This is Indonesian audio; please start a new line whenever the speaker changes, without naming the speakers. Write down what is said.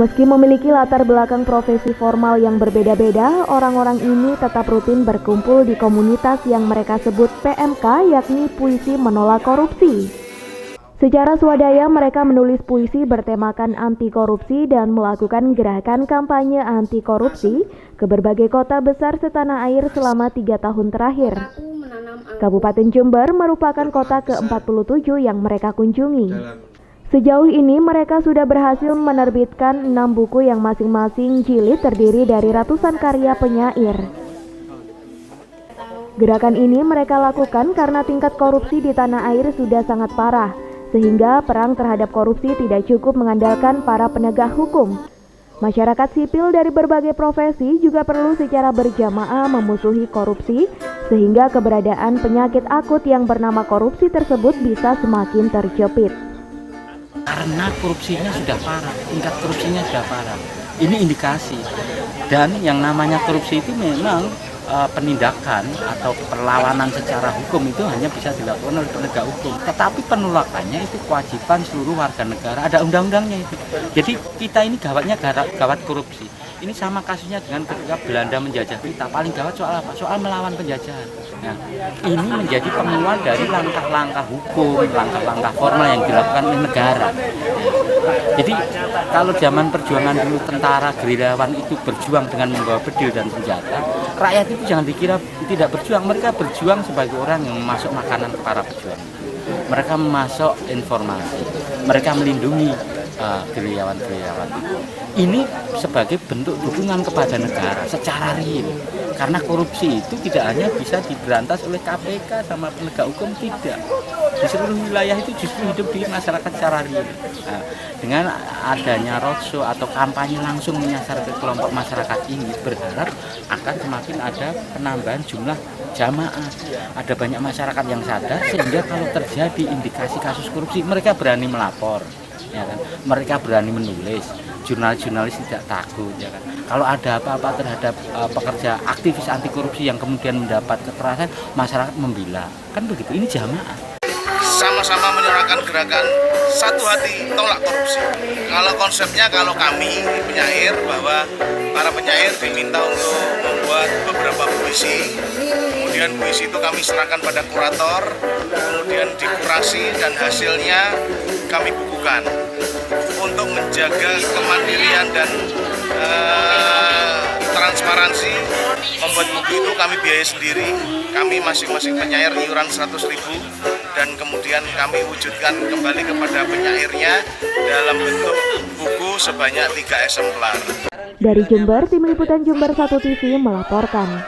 Meski memiliki latar belakang profesi formal yang berbeda-beda, orang-orang ini tetap rutin berkumpul di komunitas yang mereka sebut PMK, yakni Puisi Menolak Korupsi. Secara swadaya, mereka menulis puisi bertemakan anti korupsi dan melakukan gerakan kampanye anti korupsi ke berbagai kota besar setanah air selama 3 tahun terakhir. Kabupaten Jember merupakan kota ke-47 yang mereka kunjungi. Sejauh ini mereka sudah berhasil menerbitkan 6 buku yang masing-masing jilid terdiri dari ratusan karya penyair. Gerakan ini mereka lakukan karena tingkat korupsi di tanah air sudah sangat parah, sehingga perang terhadap korupsi tidak cukup mengandalkan para penegak hukum. Masyarakat sipil dari berbagai profesi juga perlu secara berjamaah memusuhi korupsi, sehingga keberadaan penyakit akut yang bernama korupsi tersebut bisa semakin terjepit.
Karena korupsinya sudah parah, tingkat korupsinya sudah parah. Ini indikasi. Dan yang namanya korupsi itu memang penindakan atau perlawanan secara hukum itu hanya bisa dilakukan oleh penegak hukum. Tetapi penolakannya itu kewajiban seluruh warga negara, ada undang-undangnya itu. Jadi kita ini gawatnya gawat korupsi. Ini sama kasusnya dengan ketika Belanda menjajah kita. Paling gawat soal apa? Soal melawan penjajahan. Nah, ini menjadi penguat dari langkah-langkah hukum, langkah-langkah formal yang dilakukan oleh negara. Jadi kalau zaman perjuangan dulu tentara gerilyawan itu berjuang dengan membawa bedil dan senjata, rakyat itu jangan dikira tidak berjuang. Mereka berjuang sebagai orang yang memasuk makanan ke para pejuang. Mereka memasuk informasi, mereka melindungi gerilyawan-gerilyawan itu. Ini sebagai bentuk dukungan kepada negara secara real. Karena korupsi itu tidak hanya bisa diberantas oleh KPK sama penegak hukum, tidak. Di seluruh wilayah itu justru hidup di masyarakat secara real. Nah, dengan adanya roadshow atau kampanye langsung menyasar ke kelompok masyarakat ini, berharap akan semakin ada penambahan jumlah jamaah. Ada banyak masyarakat yang sadar sehingga kalau terjadi indikasi kasus korupsi, mereka berani melapor. Ya kan? Mereka berani menulis, jurnalis tidak takut, ya kan? Kalau ada apa-apa terhadap pekerja aktivis anti korupsi yang kemudian mendapat kekerasan, masyarakat membela, kan begitu. Ini jamaah.
Sama-sama menyuarakan gerakan satu hati tolak korupsi. Kalau konsepnya, kalau kami penyair, bahwa para penyair diminta untuk membuat beberapa puisi, kemudian puisi itu kami serahkan pada kurator, kemudian dikurasi dan hasilnya kami bukukan untuk menjaga kemandirian dan transparansi. Membuat buku itu kami biaya sendiri, kami masing-masing penyair iuran 100.000 dan kemudian kami wujudkan kembali kepada penyairnya dalam bentuk buku sebanyak 3 eksemplar.
Dari Jember, Tim Liputan Jember 1 TV melaporkan.